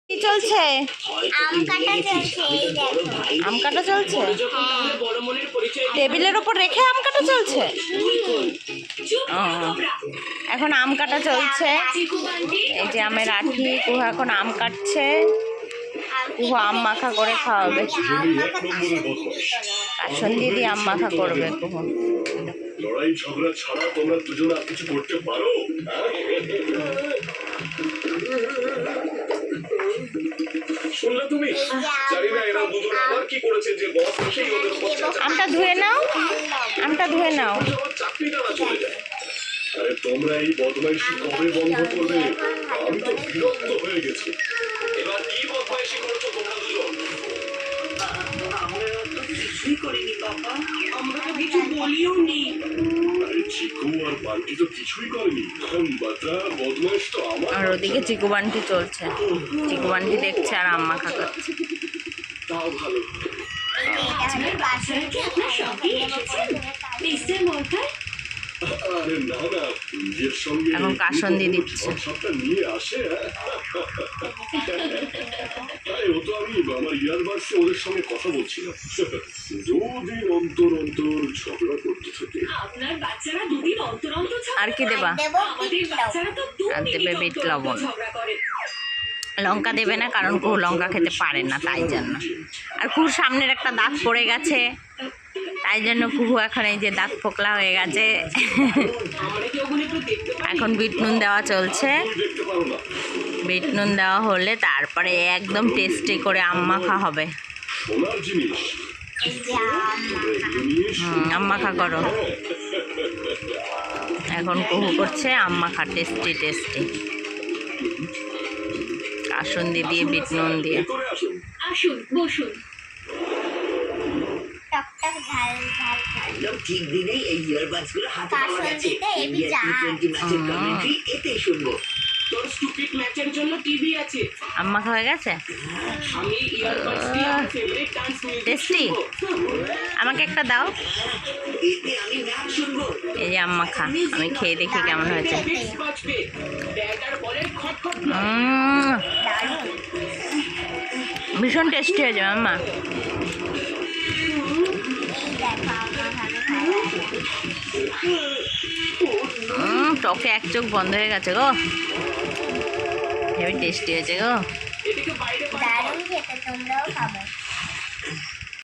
কি চলছে? আম কাটা চলছে, এই দেখো। আম কাটা চলছে? হ্যাঁ। টেবিলের ওপর রেখে আম কাটা চলছে? ও, এখন আম কাটা চলছে। এই যে আমের আঠি, কুহু এখন আম কাটছে। কুহু আম মাখা করে খাওয়াবে। কাসন দিদি আম মাখা করবে কুহু। লড়াই ঝগড়া ছাড়া তোমরা দুজন আর কিছু করতে পারো? শুনলে তুমি? জানি না এরা দুজন আবার কি করেছে যে বস এসেই ওদের উপর আমটা ধুয়ে নাও, আমটা ধুয়ে নাও। চাকরিটা না চলে যায়। আরে তোমরা এই বদমাইশি কবে বন্ধ করবে? আমি তো বিরক্ত হয়ে গেছি। এবার কি বদমাইশি করেছো তোমরা দুজন? আমরা তো কিছুই করিনি বাবা, আমরা তো কিছু বলিও নি। আরে চিকু আর বান্টি তো কিছুই করেনি। বদমাইশ তো আমার। আর ওদিকে চিকু বান্টি চলছে। চিকু বান্টি দেখছে আর আম মাখা খাচ্ছে। তাও ভালো। আমার বাসায় কি আপনার সঙ্গে এসেছেন? নিশ্চয় মরকার আরে না না, নিজের সঙ্গে এখন কাসন্দি দিচ্ছে। সবটা নিয়ে আসে। আরে ও তো আমি আমার ইয়ারবাডসে ওদের সঙ্গে কথা বলছিলাম। দুদিন অন্তর অন্তর ঝগড়া করতে থাকে। আপনার বাচ্চারা দুদিন অন্তর অন্তর আর কি দেবা? দেবো আমাদের বাচ্চারা তো আর দেবে বিট লবণ। ঝগড়া করে। লঙ্কা দেবে না, কারণ কুহু লঙ্কা খেতে পারে না, তাই জন্য। আর কুহুর সামনের একটা দাগ পড়ে গেছে, তাই জন্য কুহু এখন এই যে দাগ ফোকলা হয়ে গেছে। আমরা কি ওগুলো একটু দেখতে পারি? এখন বিট নুন দেওয়া চলছে। তুমি দেখতে পারো না। বিট নুন দেওয়া হলে তারপরে একদম টেস্টি করে আম মাখা হবে। সোনার জিনিস। এই যে আম তোমরা এগুলো নিয়ে এসো। আম মাখা করো। এখন কুহু করছে আম মাখা, টেস্টি টেস্টি কাসুন্দি দিয়ে বিট নুন দিয়ে। ভেতরে আসুন। আসুন বসুন। টকটক ঝাল ঝাল ঝাল। একদম ঠিক দিনেই এই ইয়ারবাডস গুলো হাতে পাওয়া গেছে। কাসন্দিতে এবি ইন্ডিয়া চা। টি-20 ম্যাচের কমেন্ট্রি এতেই শুনবো। তোর স্টুপিড ম্যাচের জন্য টিভি আছে। আম মাখা হয়ে গেছে, আমি ইয়ারবাডস দিয়ে আমার ফেভারিট ডান্স মিউজিক টেস্টি। শুনবো। আমাকে একটা দাও। এতে আমি ম্যাচ শুনবো। এই যে আম মাখা, আমি খেয়ে দেখি কেমন হয়েছে। মিক্স বাজবে। ব্যাট আর বলের খটখট নয়। দারুণ। ভীষণ টেস্টি হয়েছে মাম্মা। এই দেখো আমার ভালো খায়। টকে এক চোখ বন্ধ হয়ে গেছে গো, হেবি টেস্টি হয়েছে গো। এদিকে বাইরে দারুণ খেতে, তোমরাও খাবো।